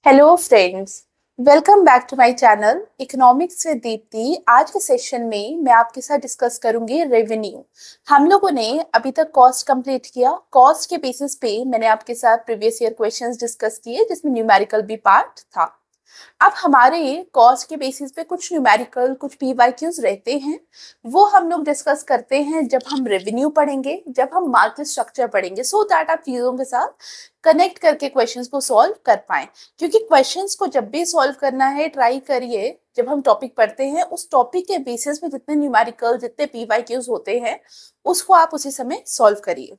Hello friends, welcome back to my channel economics with Deepti. आज के session में मैं आपके साथ डिस्कस करूंगी रेवेन्यू। हम लोगों ने अभी तक कॉस्ट कंप्लीट किया। कॉस्ट के बेसिस पे मैंने आपके साथ प्रीवियस ईयर क्वेश्चंस डिस्कस किए जिसमें न्यूमेरिकल भी पार्ट था। अब हमारे कॉस्ट के बेसिस पे कुछ न्यूमेरिकल कुछ पीवाईक्यूज रहते हैं, वो हम लोग डिस्कस करते हैं जब हम रेवेन्यू पढ़ेंगे, जब हम मार्केट स्ट्रक्चर पढ़ेंगे, सो दैट आप चीजों के साथ कनेक्ट करके क्वेश्चंस को सॉल्व कर पाएं। क्योंकि क्वेश्चंस को जब भी सॉल्व करना है ट्राई करिए, जब हम टॉपिक पढ़ते हैं उस टॉपिक के बेसिस पे जितने न्यूमेरिकल जितने पीवाईक्यूज होते हैं उसको आप उसी समय सॉल्व करिए।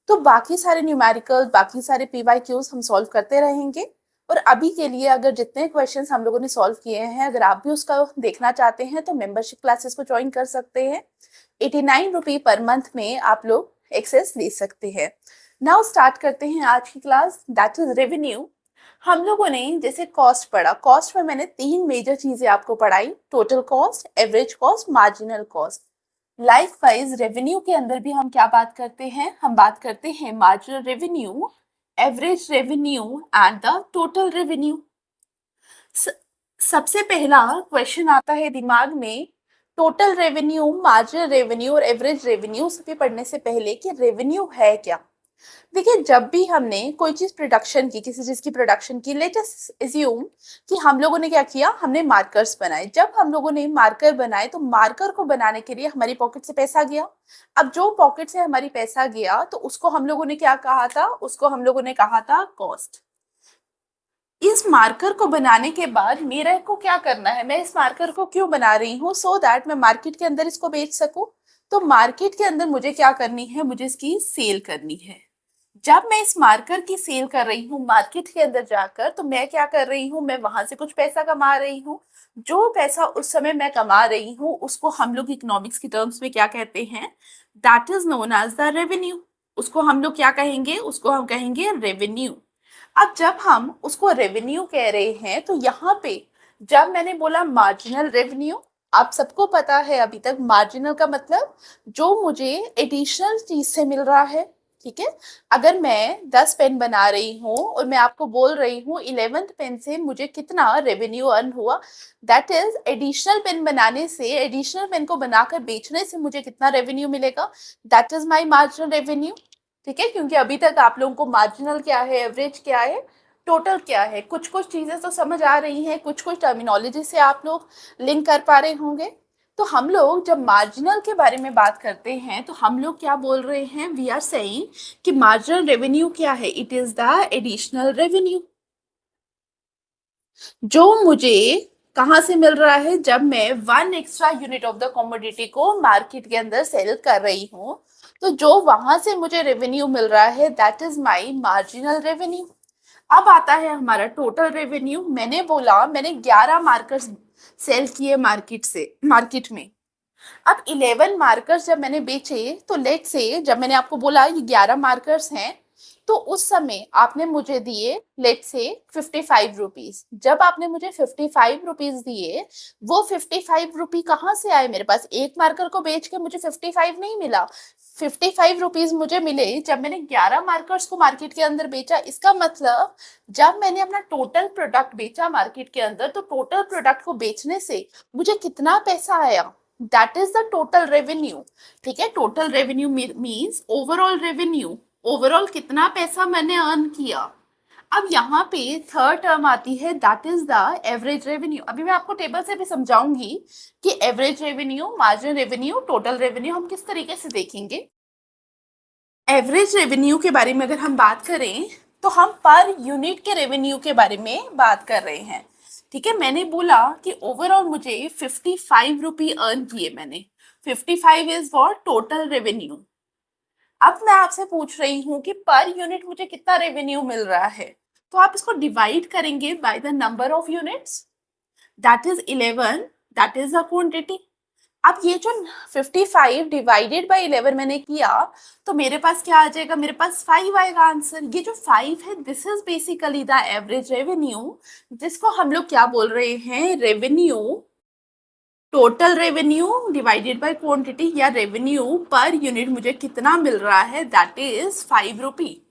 तो बाकी सारे न्यूमेरिकल बाकी सारे पीवाईक्यूज हम सॉल्व करते रहेंगे। और अभी के लिए अगर जितने क्वेश्चंस हम लोगों ने सॉल्व किए हैं, अगर आप भी उसका देखना चाहते हैं तो मेंबरशिप क्लासेस को ज्वाइन कर सकते हैं। 89 रुपये पर मंथ में आप लोग एक्सेस ले सकते हैं। नाउ स्टार्ट करते हैं आज की क्लास, दैट इज रेवेन्यू। हम लोगों ने जैसे कॉस्ट पढ़ा, कॉस्ट में मैंने तीन मेजर चीजें आपको पढ़ाई, total cost, average cost, marginal cost. Like wise revenue के अंदर भी हम क्या बात करते हैं, हम बात करते हैं marginal revenue, average revenue and the total revenue. सबसे पहला क्वेश्चन आता है दिमाग में, टोटल रेवेन्यू, मार्जिनल रेवेन्यू और एवरेज रेवेन्यू सभी पढ़ने से पहले कि रेवेन्यू है क्या। देखिए, जब भी हमने कोई चीज प्रोडक्शन की, किसी चीज की प्रोडक्शन की, लेट अस अज्यूम कि हम लोगों ने क्या किया, हमने मार्कर्स बनाए। जब हम लोगों ने मार्कर बनाए तो मार्कर को बनाने के लिए हमारी पॉकेट से पैसा गया। अब जो पॉकेट से हमारी पैसा गया तो उसको हम लोगों ने क्या कहा था, उसको हम लोगों ने कहा था कॉस्ट। इस मार्कर को बनाने के बाद मेरे को क्या करना है, मैं इस मार्कर को क्यों बना रही हूँ, सो दैट मैं मार्केट के अंदर इसको बेच सकूं। तो मार्केट के अंदर मुझे क्या करनी है, मुझे इसकी सेल करनी है। जब मैं इस मार्कर की सेल कर रही हूँ मार्केट के अंदर जाकर, तो मैं क्या कर रही हूँ, मैं वहां से कुछ पैसा कमा रही हूँ। जो पैसा उस समय मैं कमा रही हूँ उसको हम लोग इकोनॉमिक्स की टर्म्स में क्या कहते हैं, that is known as the revenue. उसको हम लोग क्या कहेंगे, उसको हम कहेंगे रेवेन्यू। अब जब हम उसको रेवेन्यू कह रहे हैं तो यहाँ पे जब मैंने बोला मार्जिनल रेवेन्यू, आप सबको पता है अभी तक मार्जिनल का मतलब जो मुझे एडिशनल चीज से मिल रहा है। ठीक है, अगर मैं 10 पेन बना रही हूँ और मैं आपको बोल रही हूँ 11th पेन से मुझे कितना रेवेन्यू अर्न हुआ, दैट इज एडिशनल पेन बनाने से, एडिशनल पेन को बनाकर बेचने से मुझे कितना रेवेन्यू मिलेगा, that is my marginal revenue. ठीक है, क्योंकि अभी तक आप लोगों को मार्जिनल क्या है, एवरेज क्या है, टोटल क्या है, कुछ कुछ चीजें तो समझ आ रही हैं, कुछ कुछ टर्मिनोलॉजी से आप लोग लिंक कर पा रहे होंगे। तो हम लोग जब मार्जिनल के बारे में बात करते हैं तो हम लोग क्या बोल रहे हैं, वी आर सेइंग कि मार्जिनल रेवेन्यू क्या है, it is the additional revenue जो मुझे कहाँ से मिल रहा है, जब मैं 1 extra unit of the commodity को मार्केट के अंदर सेल कर रही हूँ। तो जो वहां से मुझे रेवेन्यू मिल रहा है that is my marginal revenue. अब आता है हमारा टोटल रेवेन्यू। मैंने बोला मैंने 11 मार्कर्स सेल किए मार्केट में। अब 11 मार्कर्स जब मैंने बेचे तो लेट से जब मैंने आपको बोला ये 11 मार्कर्स हैं, तो उस समय आपने मुझे दिए लेट से 55 रुपीज। जब आपने मुझे 55 रुपीज दिए, वो 55 रुपी कहाँ से आए, मेरे पास एक मार्कर को बेच के मुझे 55 नहीं मिला। 55 रुपीज मुझे मिले जब मैंने 11 मार्कर्स को मार्केट के अंदर बेचा। इसका मतलब जब मैंने अपना टोटल प्रोडक्ट बेचा मार्केट के अंदर, तो टोटल प्रोडक्ट को बेचने से मुझे कितना पैसा आया, that is the total revenue. ठीक है, total revenue means overall revenue, overall कितना पैसा मैंने अर्न किया। अब यहाँ पे थर्ड टर्म आती है that is the average revenue. अभी मैं आपको टेबल से भी समझाऊंगी कि average revenue, marginal revenue, total revenue हम किस तरीके से देखेंगे। एवरेज रेवेन्यू के बारे में अगर हम बात करें तो हम पर यूनिट के रेवेन्यू के बारे में बात कर रहे हैं। ठीक है, मैंने बोला कि ओवरऑल मुझे 55 रुपी अर्न किए मैंने। 55 इज वॉट, टोटल रेवेन्यू। अब मैं आपसे पूछ रही हूँ कि पर यूनिट मुझे कितना रेवेन्यू मिल रहा है, तो आप इसको डिवाइड करेंगे by the number of units, that is 11, that is the quantity. अब ये जो 55 डिवाइडेड बाय 11 मैंने किया तो मेरे पास क्या आ जाएगा, मेरे पास 5 आएगा आंसर। ये जो 5 है this is basically the average revenue, जिसको हम लोग क्या बोल रहे हैं, revenue, total revenue divided by quantity, या रेवेन्यू पर यूनिट मुझे कितना मिल रहा है, दैट इज 5 रुपी।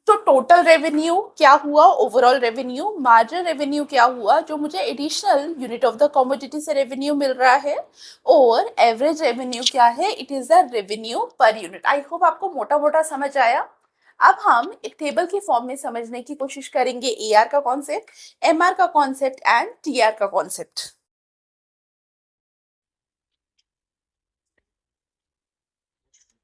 तो टोटल रेवेन्यू क्या हुआ, ओवरऑल रेवेन्यू, मार्जिन रेवेन्यू क्या हुआ, जो मुझे additional unit of the commodity से रेवेन्यू मिल रहा है, और एवरेज रेवेन्यू क्या है, it is the revenue per unit. I hope आपको मोटा मोटा समझ आया। अब हम एक टेबल की फॉर्म में समझने की कोशिश करेंगे एआर का कॉन्सेप्ट, एमआर का कॉन्सेप्ट एंड टीआर का कॉन्सेप्ट।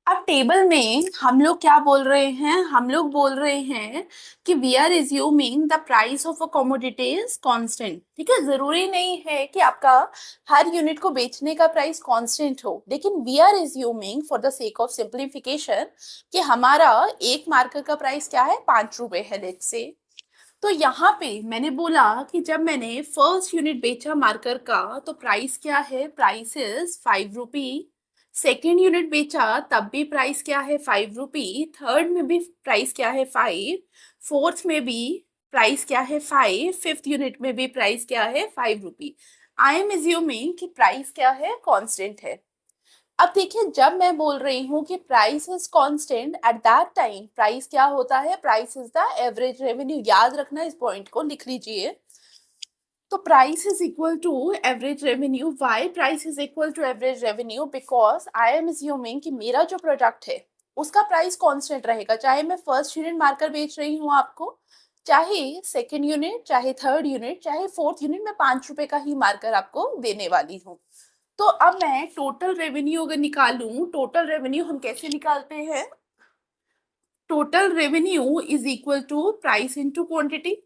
अब टेबल में हम लोग क्या बोल रहे हैं, हम लोग बोल रहे हैं कि we are assuming the price of a commodity is constant. ठीक है, जरूरी नहीं है कि आपका हर यूनिट को बेचने का प्राइस कांस्टेंट हो, लेकिन we are assuming for the sake of simplification कि हमारा एक मार्कर का प्राइस क्या है, 5 रुपए है लेट्स से। तो यहाँ पे मैंने बोला कि जब मैंने फर्स्ट यूनिट बेचा मार्कर का तो प्राइस क्या है, price is 5 rupee. Second unit बेचा तब भी प्राइस क्या है, 5 रुपी। थर्ड में भी प्राइस क्या है, 5। फोर्थ में भी प्राइस क्या है, 5। फिफ्थ यूनिट में भी प्राइस क्या है, 5 रुपी। आई एम एज्यूमिंग कि प्राइस क्या है, कांस्टेंट है। अब देखिए, जब मैं बोल रही हूँ कि price is constant, at that time price क्या होता है, price is the average revenue. याद रखना, इस पॉइंट को लिख लीजिए। तो price is equal to average revenue. Why price is equal to average revenue, because I am assuming कि मेरा जो प्रोडक्ट है उसका प्राइस कांस्टेंट रहेगा, चाहे मैं फर्स्ट यूनिट मार्कर बेच रही हूँ आपको, चाहे सेकेंड यूनिट, चाहे थर्ड यूनिट, चाहे फोर्थ यूनिट, मैं 5 रुपए का ही मार्कर आपको देने वाली हूँ। तो अब मैं टोटल रेवेन्यू अगर निकालूं, टोटल रेवेन्यू हम कैसे निकालते हैं, total revenue is equal to price into quantity.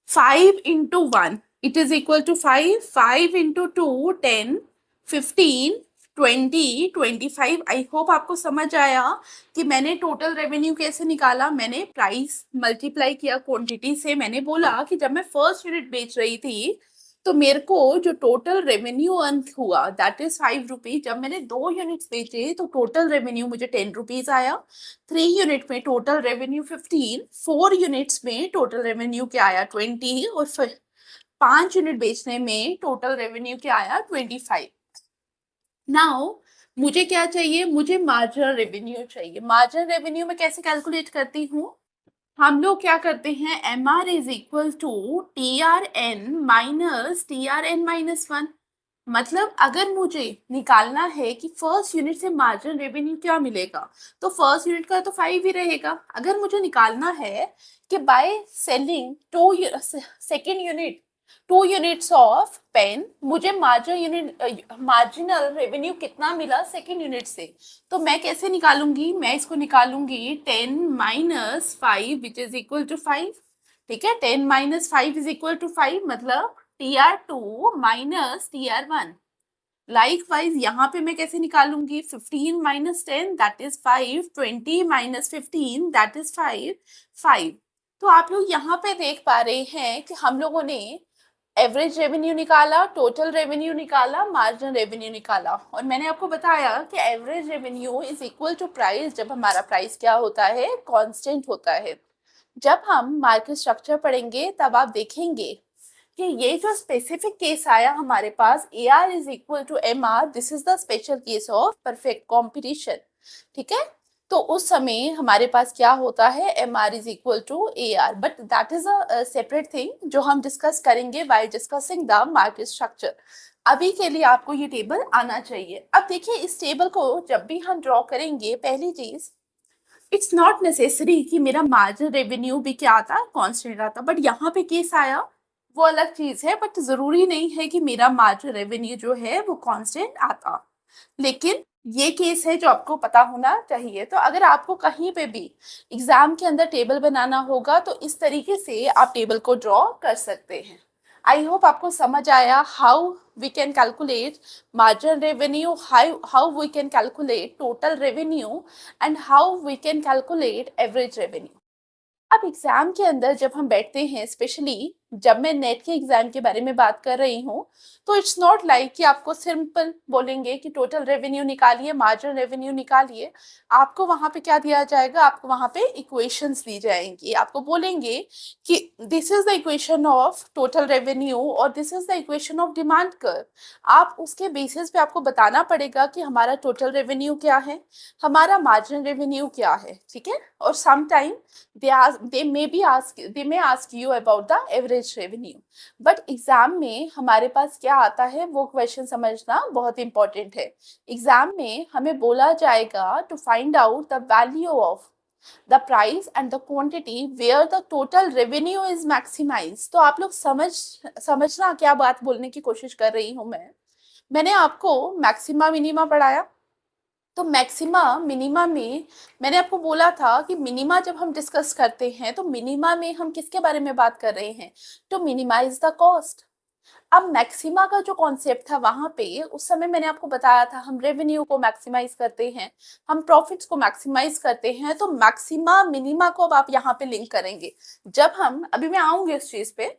5 into 1 it is equal to 5, 5 into 2 10, 15, 20, 25। I hope आपको समझ आया कि मैंने टोटल रेवेन्यू कैसे निकाला। मैंने प्राइस मल्टीप्लाई किया क्वांटिटी से। मैंने बोला कि जब मैं फर्स्ट यूनिट बेच रही थी तो मेरे को जो टोटल रेवेन्यू अर्न हुआ दैट इज 5 रुपी। जब मैंने 2 यूनिट्स बेचे तो टोटल रेवेन्यू मुझे 10 रुपीज आया। 3 यूनिट में टोटल रेवेन्यू 15, 4 यूनिट्स में टोटल रेवेन्यू क्या आया, 20, और फिर 5 यूनिट बेचने में टोटल रेवेन्यू क्या आया, 25। नाउ मुझे क्या चाहिए, मुझे मार्जिनल रेवेन्यू चाहिए। मार्जिनल रेवेन्यू में कैसे कैलकुलेट करती हूँ, हम लोग क्या करते हैं, M R is equal to TRN-TRN-1। मतलब अगर मुझे निकालना है कि फर्स्ट यूनिट से मार्जिन रेवेन्यू क्या मिलेगा, तो फर्स्ट यूनिट का तो 5 ही रहेगा। अगर मुझे निकालना है कि by selling to second unit 2 units of pen, मुझे मार्जिनल रेवेन्यू कितना मिला सेकेंड यूनिट से, तो मैं कैसे निकालूंगी, मैं इसको निकालूंगी 10 minus 5 which is equal to 5। ठीक है, 10 माइनस 5 इज इक्वल टू 5, मतलब TR2 माइनस TR1। लाइकवाइज यहाँ पे मैं कैसे निकालूंगी, 15 minus 10 that is 5, 20 minus 15 that is 5, 5। तो आप लोग यहाँ पे देख पा रहे हैं कि हम लोगों ने एवरेज रेवेन्यू निकाला, टोटल रेवेन्यू निकाला, मार्जिनल रेवेन्यू निकाला, और मैंने आपको बताया कि average revenue is equal to price जब हमारा प्राइस क्या होता है, कांस्टेंट होता है। जब हम मार्केट स्ट्रक्चर पढ़ेंगे तब आप देखेंगे कि ये जो स्पेसिफिक केस आया हमारे पास, A R is equal to M R, this is the special case of perfect competition. ठीक है, तो उस समय हमारे पास क्या होता है, M R is equal to A R, but that is a separate thing जो हम डिस्कस करेंगे while discussing the market structure. अभी के लिए आपको ये टेबल आना चाहिए। अब देखिए, इस टेबल को जब भी हम ड्रॉ करेंगे, पहली चीज, इट्स नॉट नेसेसरी कि मेरा मार्जिन रेवेन्यू भी क्या आता, कांस्टेंट आता, बट यहाँ पे केस आया वो अलग चीज है, बट जरूरी नहीं है कि मेरा मार्जिन रेवेन्यू जो है वो कांस्टेंट आता। लेकिन ये केस है जो आपको पता होना चाहिए। तो अगर आपको कहीं पे भी एग्जाम के अंदर टेबल बनाना होगा तो इस तरीके से आप टेबल को ड्रॉ कर सकते हैं। आई होप आपको समझ आया how we can calculate margin revenue, how we can calculate total revenue, and how we can calculate average revenue। अब एग्जाम के अंदर जब हम बैठते हैं, स्पेशली जब मैं नेट के एग्जाम के बारे में बात कर रही हूँ, तो इट्स नॉट लाइक कि आपको सिंपल बोलेंगे कि टोटल रेवेन्यू निकालिए, मार्जिनल रेवेन्यू निकालिए। आपको वहां पे क्या दिया जाएगा, आपको वहां पे इक्वेशंस दी जाएंगी। आपको बोलेंगे कि this is the equation of total revenue और this is the equation of demand curve. आप उसके बेसिस पे आपको बताना पड़ेगा कि हमारा टोटल रेवेन्यू क्या है, हमारा मार्जिनल रेवेन्यू क्या है, ठीक है। और sometime they may ask you about the average revenue, but exam में हमारे पास क्या आता है वो क्वेश्चन समझना बहुत इंपॉर्टेंट है। एग्जाम में हमें बोला जाएगा to find out the value of the price and the quantity where the total revenue is maximize. तो आप लोग समझना क्या बात बोलने की कोशिश कर रही हूँ मैंने आपको मैक्सिमा मिनिमा पढ़ाया। तो मैक्सिमा मिनिमा में मैंने आपको बोला था कि मिनिमा जब हम डिस्कस करते हैं तो मिनिमा में हम किसके बारे में बात कर रहे हैं, टू मिनिमाइज द कॉस्ट। अब मैक्सिमा का जो कॉन्सेप्ट था वहां पे उस समय मैंने आपको बताया था हम रेवेन्यू को मैक्सिमाइज करते हैं, हम प्रॉफिट्स को मैक्सिमाइज करते हैं। तो मैक्सिमा मिनिमा को अब आप यहाँ पे लिंक करेंगे। जब हम अभी मैं आऊंगी इस चीज पे,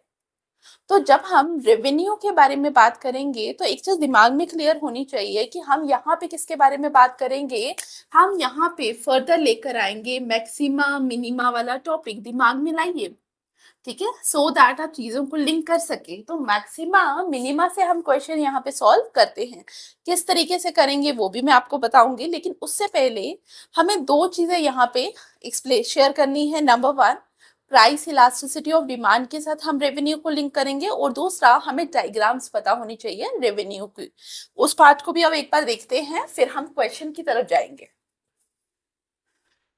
तो जब हम रेवेन्यू के बारे में बात करेंगे तो एक चीज दिमाग में क्लियर होनी चाहिए कि हम यहाँ पे किसके बारे में बात करेंगे, हम यहाँ पे फर्दर लेकर आएंगे मैक्सिमा मिनिमा वाला टॉपिक। दिमाग में लाइए, ठीक है, सो दैट आप चीजों को लिंक कर सके। तो मैक्सिमा मिनिमा से हम क्वेश्चन यहाँ पे सॉल्व करते हैं, किस तरीके से करेंगे वो भी मैं आपको बताऊंगी। लेकिन उससे पहले हमें दो चीजें यहाँ पे एक्सप्लेन शेयर करनी है। Number one, price elasticity of demand के साथ हम रेवेन्यू को लिंक करेंगे, और दूसरा हमें डायग्राम्स पता होनी चाहिए रेवेन्यू की। उस पार्ट को भी अब एक बार देखते हैं, फिर हम क्वेश्चन की तरफ जाएंगे।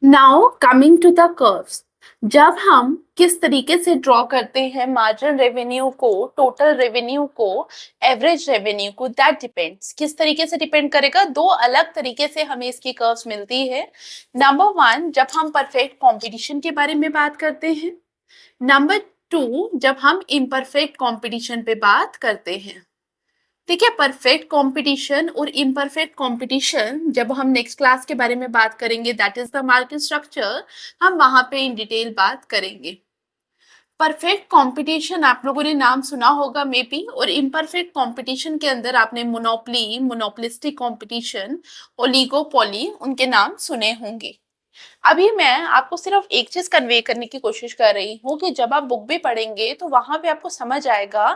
Now coming to the curves, जब हम किस तरीके से ड्रॉ करते हैं मार्जिनल रेवेन्यू को, टोटल रेवेन्यू को, एवरेज रेवेन्यू को, दैट डिपेंड्स। किस तरीके से डिपेंड करेगा, दो अलग तरीके से हमें इसकी कर्व्स मिलती है। नंबर वन, जब हम परफेक्ट कंपटीशन के बारे में बात करते हैं। नंबर टू, जब हम इम्परफेक्ट कंपटीशन पे बात करते हैं। ठीक है, परफेक्ट कंपटीशन और इम्परफेक्ट कंपटीशन जब हम नेक्स्ट क्लास के बारे में बात करेंगे, that is the market structure, हम वहां पे इन डिटेल बात करेंगे। परफेक्ट कंपटीशन आप लोगों ने नाम सुना होगा मे बी, और इम्परफेक्ट कंपटीशन के अंदर आपने मोनोपोली, मोनोपोलिस्टिक कंपटीशन, ओलिगोपोली, उनके नाम सुने होंगे। अभी मैं आपको सिर्फ एक चीज कन्वे करने की कोशिश कर रही हूँ कि जब आप बुक भी पढ़ेंगे तो वहां पे आपको समझ आएगा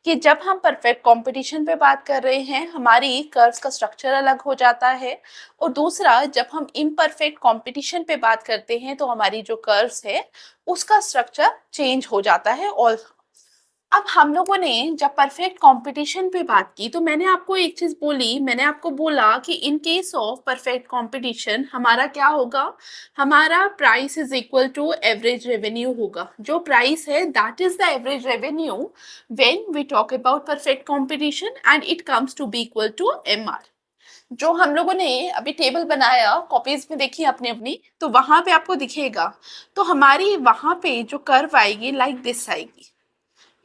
कि जब हम परफेक्ट कंपटीशन पे बात कर रहे हैं हमारी कर्व्स का स्ट्रक्चर अलग हो जाता है, और दूसरा जब हम इम्परफेक्ट कंपटीशन पे बात करते हैं तो हमारी जो कर्व्स है उसका स्ट्रक्चर चेंज हो जाता है। और अब हम लोगों ने जब परफेक्ट कंपटीशन पे बात की तो मैंने आपको एक चीज बोली, मैंने आपको बोला कि in case of perfect competition हमारा क्या होगा, हमारा price is equal to average revenue होगा। जो प्राइस है that is the average revenue when we talk about perfect competition, and it comes to be equal to MR. जो हम लोगों ने अभी टेबल बनाया, कॉपीज में देखी अपनी अपनी, तो वहां पे आपको दिखेगा। तो हमारी वहां पे जो कर्व आएगी लाइक दिस आएगी,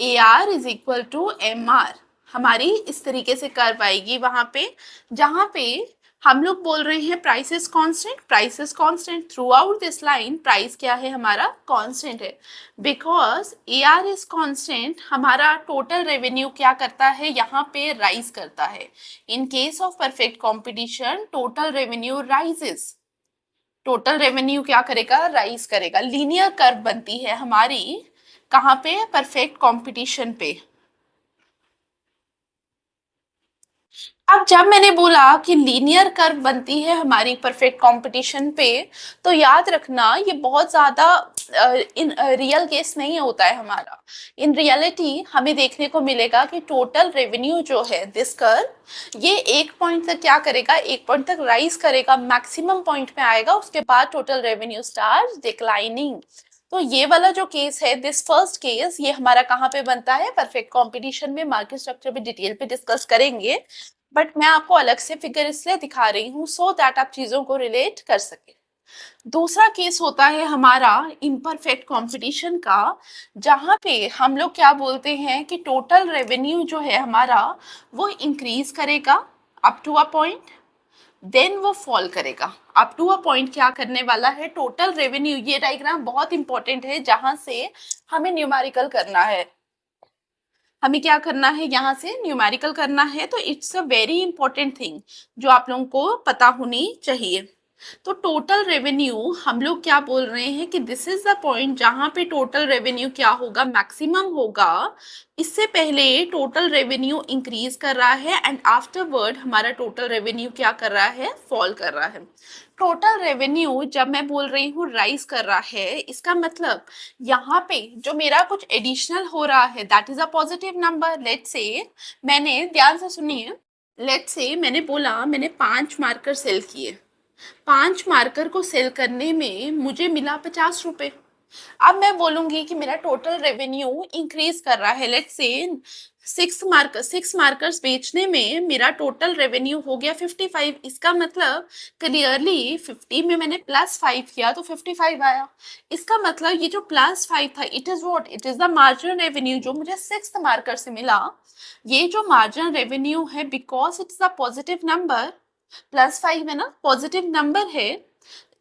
AR is equal to MR। हमारी इस तरीके से कर्व आएगी वहां पे, जहां पे हम लोग बोल रहे हैं price is constant, price is constant through out this line. Price क्या है हमारा, कांस्टेंट है। बिकॉज AR इज कांस्टेंट, हमारा टोटल रेवेन्यू क्या करता है, यहाँ पे राइज करता है। इन case of perfect competition total revenue rises, total revenue क्या करेगा, राइज करेगा। लीनियर कर्व बनती है हमारी कहाँ पे, परफेक्ट कंपटीशन पे। अब जब मैंने बोला कि लीनियर कर्व बनती है हमारी परफेक्ट कंपटीशन पे, तो याद रखना ये बहुत ज्यादा इन रियल केस नहीं होता है हमारा। इन रियलिटी हमें देखने को मिलेगा कि टोटल रेवेन्यू जो है दिस कर्व, ये एक पॉइंट तक क्या करेगा, एक पॉइंट तक राइज करेगा, मैक्सिमम पॉइंट पे आएगा, उसके बाद टोटल रेवेन्यू स्टार्ट डिक्लाइनिंग। तो ये वाला जो केस है, दिस फर्स्ट केस, ये हमारा कहाँ पे बनता है, परफेक्ट कंपटीशन में। मार्केट स्ट्रक्चर पे डिटेल पे डिस्कस करेंगे, बट मैं आपको अलग से फिगर इसलिए दिखा रही हूँ सो दैट आप चीजों को रिलेट कर सके। दूसरा केस होता है हमारा इम्परफेक्ट कंपटीशन का, जहां पे हम लोग क्या बोलते हैं कि टोटल रेवेन्यू जो है हमारा वो इंक्रीज करेगा up to a point, then वो फॉल करेगा। अप टू अ पॉइंट क्या करने वाला है, टोटल रेवेन्यू, ये डायग्राम बहुत इंपॉर्टेंट है जहां से हमें न्यूमेरिकल करना है। हमें क्या करना है, यहाँ से न्यूमेरिकल करना है, तो it's a very important thing जो आप लोगों को पता होनी चाहिए। तो टोटल रेवेन्यू हम लोग क्या बोल रहे हैं कि दिस इज द पॉइंट जहां पे टोटल रेवेन्यू क्या होगा, मैक्सिमम होगा। इससे पहले टोटल रेवेन्यू इंक्रीज कर रहा है एंड आफ्टरवर्ड हमारा टोटल रेवेन्यू क्या कर रहा है, फॉल कर रहा है। टोटल रेवेन्यू जब मैं बोल रही हूँ राइज कर रहा है, इसका मतलब यहाँ पे जो मेरा कुछ एडिशनल हो रहा है that is a positive number. Let's say मैंने, ध्यान से सुनिए, लेट्स से मैंने बोला मैंने 5 मार्कर सेल किए, 5 मार्कर को सेल करने में मुझे मिला 50 रुपए। अब मैं बोलूंगी कि मेरा टोटल रेवेन्यू इंक्रीज कर रहा है। लेट्स से 6 मार्कर्स बेचने में मेरा टोटल रेवेन्यू हो गया 55। इसका मतलब क्लियरली 50 में मैंने +5 किया तो 55 आया। इसका मतलब ये जो +5 था, it is what, it is the marginal revenue जो मुझे 6 मार्कर से मिला। ये जो मार्जिनल रेवेन्यू है, because it's a positive number, +5 है ना, पॉजिटिव नंबर है,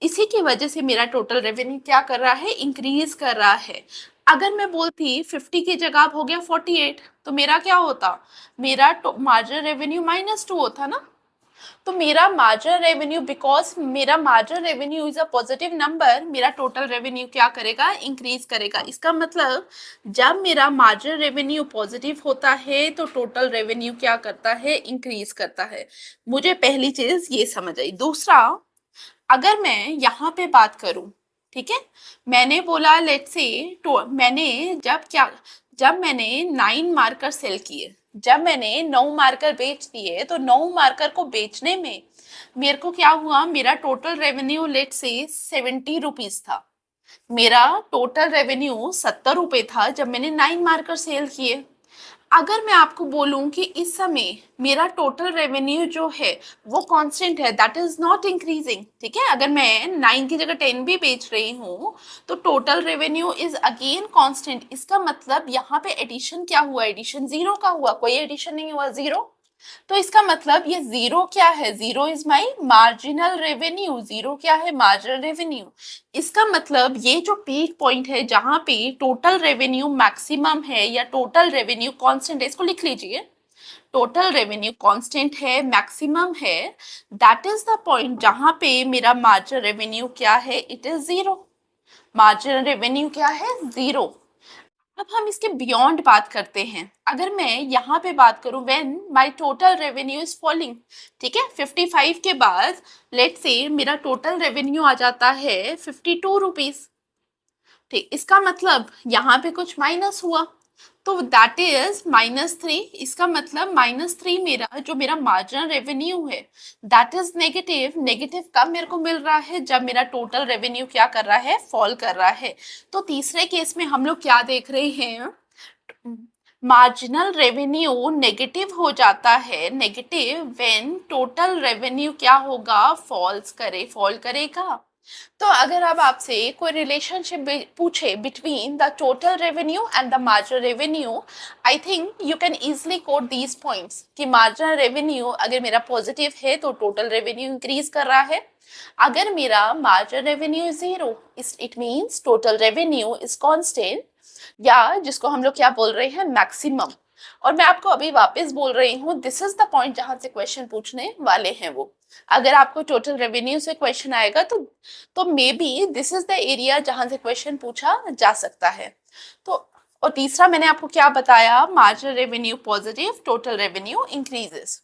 इसी की वजह से मेरा टोटल रेवेन्यू क्या कर रहा है, इंक्रीज कर रहा है। अगर मैं बोलती 50 की जगह हो गया 48, तो मेरा क्या होता, मेरा मार्जिनल रेवेन्यू -2 होता ना। तो मेरा मार्जिनल रेवेन्यू, बिकॉज मेरा marginal revenue is a positive number, मेरा टोटल रेवेन्यू क्या करेगा, इंक्रीज करेगा। इसका मतलब जब मेरा मार्जिनल रेवेन्यू पॉजिटिव होता है तो टोटल रेवेन्यू क्या करता है, इंक्रीज करता है। मुझे पहली चीज ये समझ आई। दूसरा, अगर मैं यहाँ पे बात करूं, ठीक है, मैंने बोला लेट्स से तो मैंने जब मैंने 9 मार्कर सेल किए, जब मैंने 9 मार्कर बेच दिए, तो 9 मार्कर को बेचने में मेरे को क्या हुआ, मेरा total revenue let's say 70 rupees था। मेरा टोटल रेवेन्यू 70 रुपए था जब मैंने 9 मार्कर सेल किए। अगर मैं आपको बोलूं कि इस समय मेरा टोटल रेवेन्यू जो है वो कांस्टेंट है, दैट इज नॉट इंक्रीजिंग, ठीक है, अगर मैं 9 की जगह 10 भी बेच रही हूँ तो total revenue is again constant. इसका मतलब यहाँ पे एडिशन क्या हुआ, एडिशन 0 का हुआ, कोई एडिशन नहीं हुआ, 0। तो इसका मतलब ये 0 क्या है, 0 इज माई मार्जिनल रेवेन्यू, 0 क्या है, मार्जिनल रेवेन्यू। इसका मतलब ये जो पीक पॉइंट है जहां पे टोटल रेवेन्यू मैक्सिमम है या टोटल रेवेन्यू कांस्टेंट है, इसको लिख लीजिए, टोटल रेवेन्यू कांस्टेंट है, मैक्सिमम है, दैट इज द पॉइंट जहां पे मेरा मार्जिनल रेवेन्यू क्या है, इट इज 0। मार्जिनल रेवेन्यू क्या है, 0। अब हम इसके बियॉन्ड बात करते हैं। अगर मैं यहाँ पे बात करूं, when my total revenue is falling, ठीक है, 55 के बाद लेट्स से मेरा टोटल रेवेन्यू आ जाता है 52 रुपीज, ठीक, इसका मतलब यहाँ पे कुछ माइनस हुआ, तो दैट इज -3। इसका मतलब -3 मेरा जो मेरा मार्जिनल रेवेन्यू है दैट इज नेगेटिव। नेगेटिव कब मेरे को मिल रहा है, जब मेरा टोटल रेवेन्यू क्या कर रहा है, फॉल कर रहा है। तो तीसरे केस में हम लोग क्या देख रहे हैं, मार्जिनल रेवेन्यू नेगेटिव हो जाता है, नेगेटिव व्हेन टोटल रेवेन्यू क्या होगा, फॉल करेगा। तो अगर अब आपसे कोई रिलेशनशिप पूछे between the total revenue and the marginal revenue, I think you can easily quote these points कि मार्जिनल रेवेन्यू अगर मेरा पॉजिटिव है तो टोटल रेवेन्यू इंक्रीज कर रहा है, अगर मेरा marginal revenue 0 it means total revenue is constant, या जिसको हम लोग क्या बोल रहे हैं, मैक्सिमम। और मैं आपको अभी वापस बोल रही हूँ, दिस इज द पॉइंट जहां से क्वेश्चन पूछने वाले हैं वो। अगर आपको टोटल रेवेन्यू से क्वेश्चन आएगा तो may be this is the area जहां से क्वेश्चन पूछा जा सकता है। तो और तीसरा मैंने आपको क्या बताया, marginal revenue positive, total revenue increases.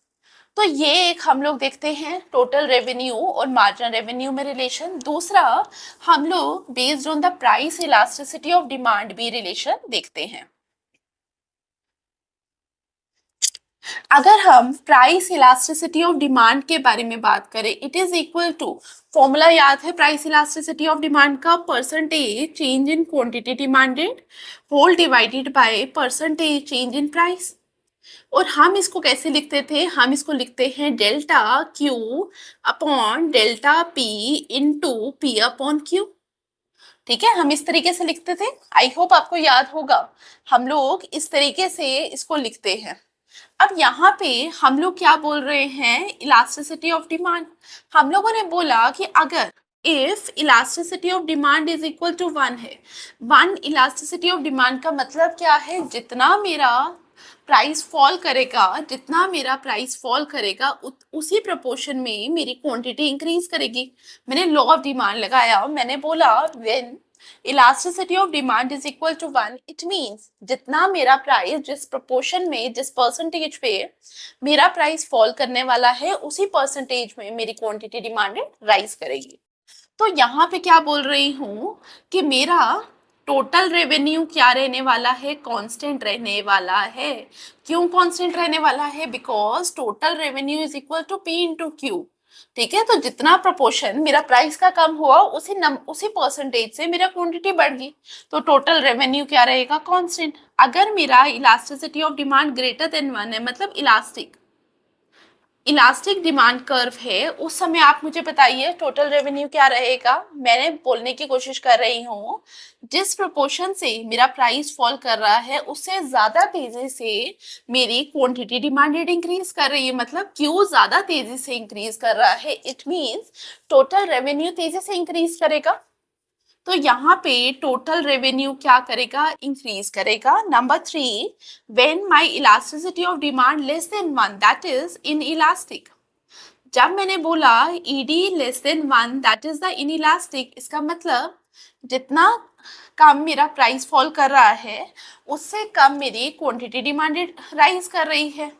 तो ये एक हम लोग देखते हैं टोटल रेवेन्यू और मार्जिनल रेवेन्यू में रिलेशन। दूसरा, हम लोग based on the price elasticity of demand भी रिलेशन देखते हैं। अगर हम प्राइस इलास्टिसिटी ऑफ डिमांड के बारे में बात करें, it is equal to, formula याद है प्राइस इलास्टिसिटी ऑफ डिमांड का, percentage change in quantity demanded whole divided by percentage change in price. और हम इसको कैसे लिखते थे, हम इसको लिखते हैं delta Q upon delta P into P upon Q, ठीक है, हम इस तरीके से लिखते थे। आई होप आपको याद होगा, हम लोग इस तरीके से इसको लिखते हैं। अब यहाँ पे हम लोग क्या बोल रहे हैं, इलास्टिसिटी ऑफ डिमांड। हम लोगों ने बोला कि अगर if elasticity of demand is equal to 1 है, 1 इलास्टिसिटी ऑफ डिमांड का मतलब क्या है, जितना मेरा प्राइस फॉल करेगा, जितना मेरा प्राइस फॉल करेगा उसी प्रोपोर्शन में मेरी क्वांटिटी इंक्रीज करेगी। मैंने लॉ ऑफ डिमांड लगाया, मैंने बोला when elasticity of demand is equal to 1, it means जितना मेरा प्राइस जिस प्रोपोर्शन में जिस परसेंटेज पे मेरा प्राइस फॉल करने वाला है उसी परसेंटेज में मेरी क्वांटिटी डिमांडेड राइज करेगी। तो यहाँ पे क्या बोल रही हूँ कि मेरा टोटल रेवेन्यू क्या रहने वाला है, कांस्टेंट रहने वाला है। क्यों कांस्टेंट रहने वाला है? Because total revenue is equal to P into Q. ठीक है, तो जितना प्रोपोर्शन मेरा प्राइस का कम हुआ उसी परसेंटेज से मेरा क्वांटिटी बढ़ गई, तो टोटल रेवेन्यू क्या रहेगा? कांस्टेंट। अगर मेरा elasticity of demand greater than 1 है, मतलब इलास्टिक डिमांड कर्व है, उस समय आप मुझे बताइए टोटल रेवेन्यू क्या रहेगा। मैंने बोलने की कोशिश कर रही हूँ जिस प्रोपोर्शन से मेरा प्राइस फॉल कर रहा है उससे ज्यादा तेजी से मेरी क्वांटिटी डिमांडेड इंक्रीज कर रही है, मतलब क्यू ज्यादा तेजी से इंक्रीज कर रहा है, इट मींस टोटल रेवेन्यू तेजी से इंक्रीज करेगा। तो यहाँ पे टोटल रेवेन्यू क्या करेगा? इंक्रीज करेगा। Number 3, when my elasticity of demand less than 1, that is in elastic. जब मैंने बोला ED less than 1, that is the in elastic, इसका मतलब जितना कम मेरा प्राइस फॉल कर रहा है उससे कम मेरी क्वांटिटी डिमांडेड राइज कर रही है।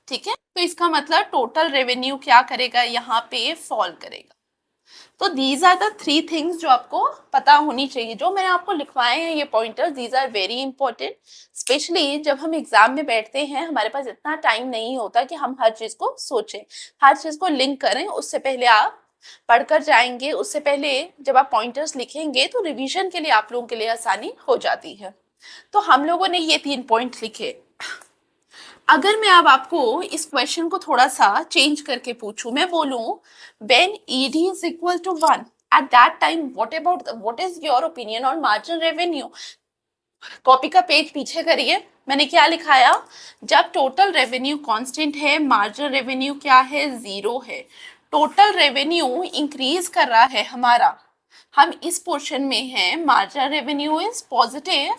ठीक है, तो इसका मतलब टोटल रेवेन्यू क्या करेगा? यहाँ पे फॉल करेगा। तो दीज आर द 3 थिंग्स जो आपको पता होनी चाहिए, जो मैंने आपको लिखवाए हैं ये pointers, these are very important. Specially जब हम एग्जाम में बैठते हैं, हमारे पास इतना टाइम नहीं होता कि हम हर चीज को सोचें, हर चीज को लिंक करें। उससे पहले आप पढ़कर जाएंगे, उससे पहले जब आप पॉइंटर्स लिखेंगे तो रिवीजन के लिए आप लोगों के लिए आसानी हो जाती है। तो हम लोगों ने ये 3 पॉइंट लिखे। अगर मैं अब आपको इस क्वेश्चन को थोड़ा सा चेंज करके पूछूं, मैं बोलूं when ED is equal to 1, at that time what is your opinion on marginal revenue? Copy का पेज पीछे करिए, मैंने क्या लिखाया? जब टोटल रेवेन्यू कांस्टेंट है, मार्जिनल रेवेन्यू क्या है? 0 है। टोटल रेवेन्यू इंक्रीज कर रहा है हमारा, हम इस पोर्शन में हैं, मार्जिनल रेवेन्यू इज पॉजिटिव।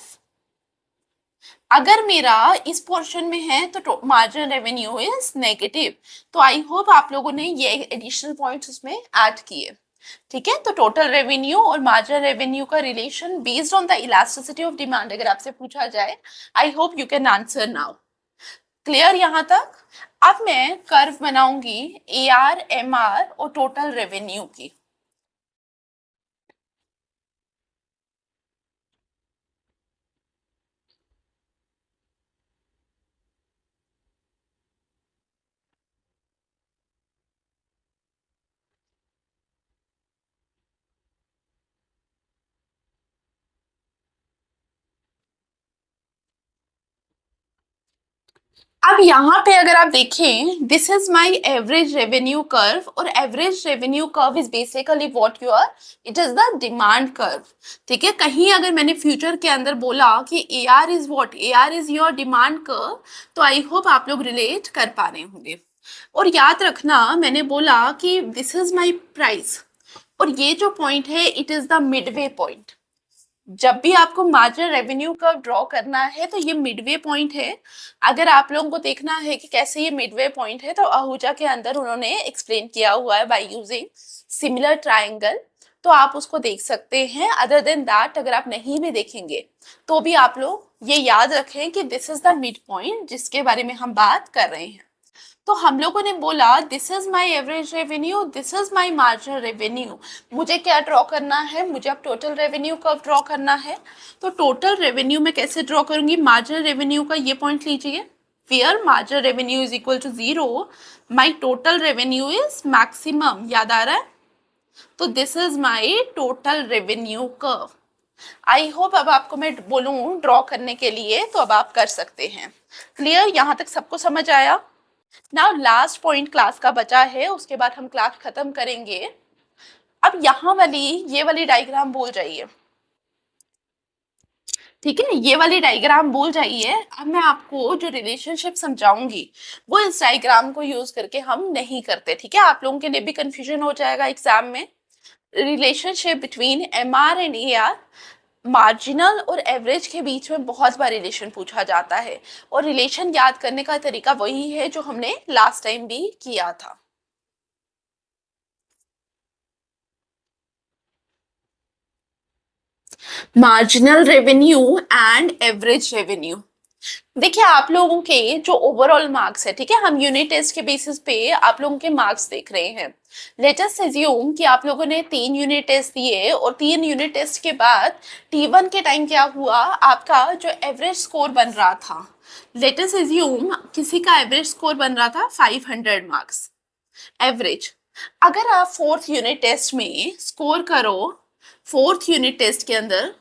अगर मेरा इस पोर्शन में है तो मार्जिनल रेवेन्यू इज नेगेटिव। तो आई होप आप लोगों ने ये एडिशनल पॉइंट्स उसमें ऐड किए। ठीक है, तो टोटल रेवेन्यू और मार्जिनल रेवेन्यू का relation based on the elasticity of demand अगर आपसे पूछा जाए, I hope you can answer now. Clear यहाँ तक? अब मैं कर्व बनाऊंगी AR, MR और टोटल रेवेन्यू की। अब यहाँ पे अगर आप देखें, this is my average revenue curve, और average revenue curve is basically what you are, it is the demand curve. ठीक है, कहीं अगर मैंने फ्यूचर के अंदर बोला कि AR is what, AR is your demand curve, तो आई होप आप लोग रिलेट कर पा रहे होंगे। और याद रखना, मैंने बोला कि दिस इज माई प्राइस, और ये जो पॉइंट है it is the Midway point. जब भी आपको मार्जिनल रेवेन्यू कर्व ड्रॉ करना है तो ये मिडवे पॉइंट है। अगर आप लोगों को देखना है कि कैसे ये मिडवे पॉइंट है, तो आहूजा के अंदर उन्होंने एक्सप्लेन किया हुआ है बाय यूजिंग सिमिलर ट्रायंगल, तो आप उसको देख सकते हैं। अदर देन दैट अगर आप नहीं भी देखेंगे तो भी आप लोग ये याद रखें कि this is the mid point जिसके बारे में हम बात कर रहे हैं। तो हम लोगों ने बोला this is my average revenue, this is my marginal revenue. मुझे क्या ड्रॉ करना है? मुझे अब टोटल रेवेन्यू कब ड्रॉ करना है? तो टोटल रेवेन्यू में कैसे ड्रॉ करूंगी? मार्जिनल रेवेन्यू का ये पॉइंट लीजिए, where marginal revenue is equal to 0, my total revenue is maximum. याद आ रहा है? तो this is my total revenue curve. I hope अब आपको मैं बोलूं ड्रॉ करने के लिए तो अब आप कर सकते हैं। क्लियर? यहाँ तक सबको समझ आया? नाउ लास्ट पॉइंट क्लास का बचा है, उसके बाद हम क्लास खत्म करेंगे। अब यहाँ वाली ये वाली डायग्राम भूल जाइए। ठीक है, ये वाली डायग्राम भूल जाइए। अब मैं आपको जो रिलेशनशिप समझाऊंगी वो इस डायग्राम को यूज करके हम नहीं करते। ठीक है, आप लोगों के लिए भी कंफ्यूजन हो जाएगा एग्जाम में। Relationship between MR and AR, marginal और एवरेज के बीच में बहुत बार रिलेशन पूछा जाता है, और रिलेशन याद करने का तरीका वही है जो हमने लास्ट टाइम भी किया था। Marginal revenue and average revenue. देखिए, आप लोगों के जो ओवरऑल मार्क्स है, ठीक है, हम यूनिट टेस्ट के बेसिस पे आप लोगों के मार्क्स देख रहे हैं। लेट अस अज्यूम कि आप लोगों ने 3 यूनिट टेस्ट दिए, और 3 यूनिट टेस्ट के बाद T1 के टाइम क्या हुआ, आपका जो एवरेज स्कोर बन रहा था, लेट अस अज्यूम किसी का एवरेज स्कोर बन रहा था 500 मार्क्स एवरेज। अगर आप फोर्थ यूनिट टेस्ट में स्कोर करो, फोर्थ यूनिट टेस्ट के अंदर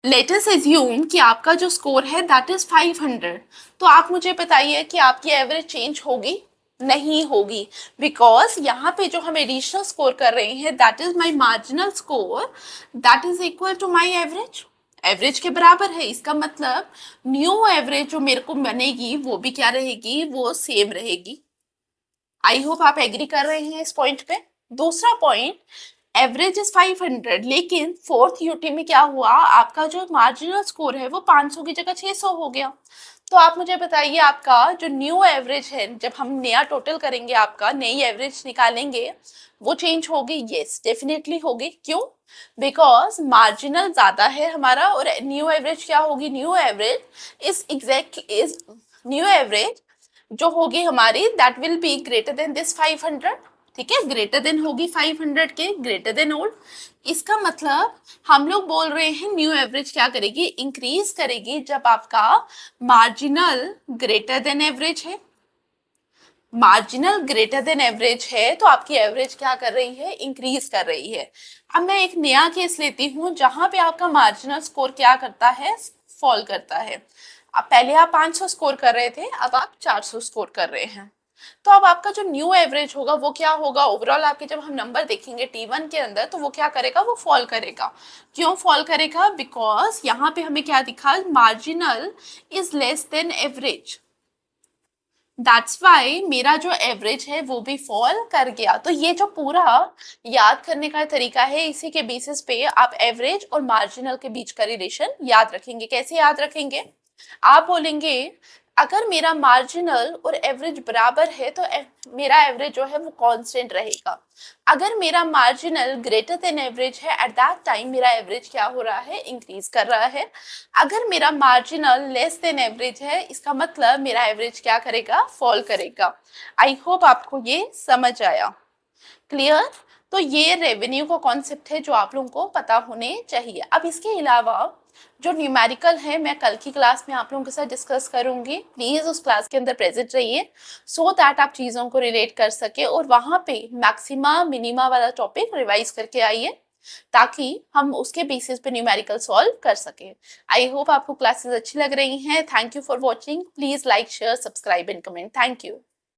लेट अस अज्यूम कि आपका जो स्कोर है दैट इज 500, तो आप मुझे बताइए कि आपकी एवरेज चेंज होगी? नहीं होगी, बिकॉज यहाँ पे जो हम एडिशनल स्कोर कर रहे हैं that is my marginal score, that is equal to my average, average के बराबर है। इसका मतलब न्यू एवरेज जो मेरे को बनेगी वो भी क्या रहेगी, वो सेम रहेगी। आई होप आप एग्री कर रहे हैं इस पॉइंट पे। दूसरा पॉइंट, एवरेज इज 500, लेकिन फोर्थ यूटी में क्या हुआ, आपका जो मार्जिनल स्कोर है वो 500 की जगह 600 हो गया। तो आप मुझे बताइए, आपका जो न्यू एवरेज है, जब हम नया टोटल करेंगे, आपका नई एवरेज निकालेंगे, वो चेंज होगी? यस, डेफिनेटली होगी। क्यों? बिकॉज मार्जिनल ज्यादा है हमारा, और न्यू एवरेज क्या होगी, new average is new average जो होगी हमारी, that will be greater than this 500। ठीक है, ग्रेटर देन होगी 500 के, ग्रेटर देन ओल्ड। इसका मतलब हम लोग बोल रहे हैं न्यू एवरेज क्या करेगी, इंक्रीज करेगी, जब आपका मार्जिनल ग्रेटर देन एवरेज है। मार्जिनल ग्रेटर देन एवरेज है तो आपकी एवरेज क्या कर रही है, इंक्रीज कर रही है। अब मैं एक नया केस लेती हूँ जहां पे आपका मार्जिनल स्कोर क्या करता है, फॉल करता है। अब पहले आप 500 स्कोर कर रहे थे, अब आप 400 स्कोर कर रहे हैं। तो अब आपका जो न्यू एवरेज होगा वो क्या होगा, ओवरऑल आपके जब हम नंबर देखेंगे T1 के अंदर, तो वो क्या करेगा, वो फॉल करेगा। क्यों फॉल करेगा? बिकॉज यहाँ पे हमें क्या दिखा, marginal is less than average, that's why मेरा जो एवरेज है वो भी फॉल कर गया। तो ये जो पूरा याद करने का तरीका है, इसी के बेसिस पे आप एवरेज और मार्जिनल के बीच का रिलेशन याद रखेंगे। कैसे याद रखेंगे? आप बोलेंगे अगर मेरा मार्जिनल और एवरेज बराबर है तो मेरा एवरेज जो है वो कांस्टेंट रहेगा। अगर मेरा मार्जिनल ग्रेटर देन एवरेज है, एट दैट टाइम मेरा एवरेज क्या हो रहा है, इंक्रीज कर रहा है। अगर मेरा मार्जिनल लेस देन एवरेज है, इसका मतलब मेरा एवरेज क्या करेगा, फॉल करेगा। आई होप आपको ये समझ आया। क्लियर? तो ये रेवेन्यू का कॉन्सेप्ट है जो आप लोगों को पता होने चाहिए। अब इसके अलावा जो न्यूमेरिकल है, मैं कल की क्लास में आप लोगों के साथ डिस्कस करूंगी। प्लीज उस क्लास के अंदर प्रेजेंट रहिए, सो दैट आप चीजों को रिलेट कर सके, और वहां पे मैक्सिमा मिनिमा वाला टॉपिक रिवाइज करके आइए, ताकि हम उसके बेसिस पे न्यूमेरिकल सॉल्व कर सके। आई होप आपको क्लासेस अच्छी लग रही हैं। Thank you for watching. Please like, share, subscribe and comment. Thank you.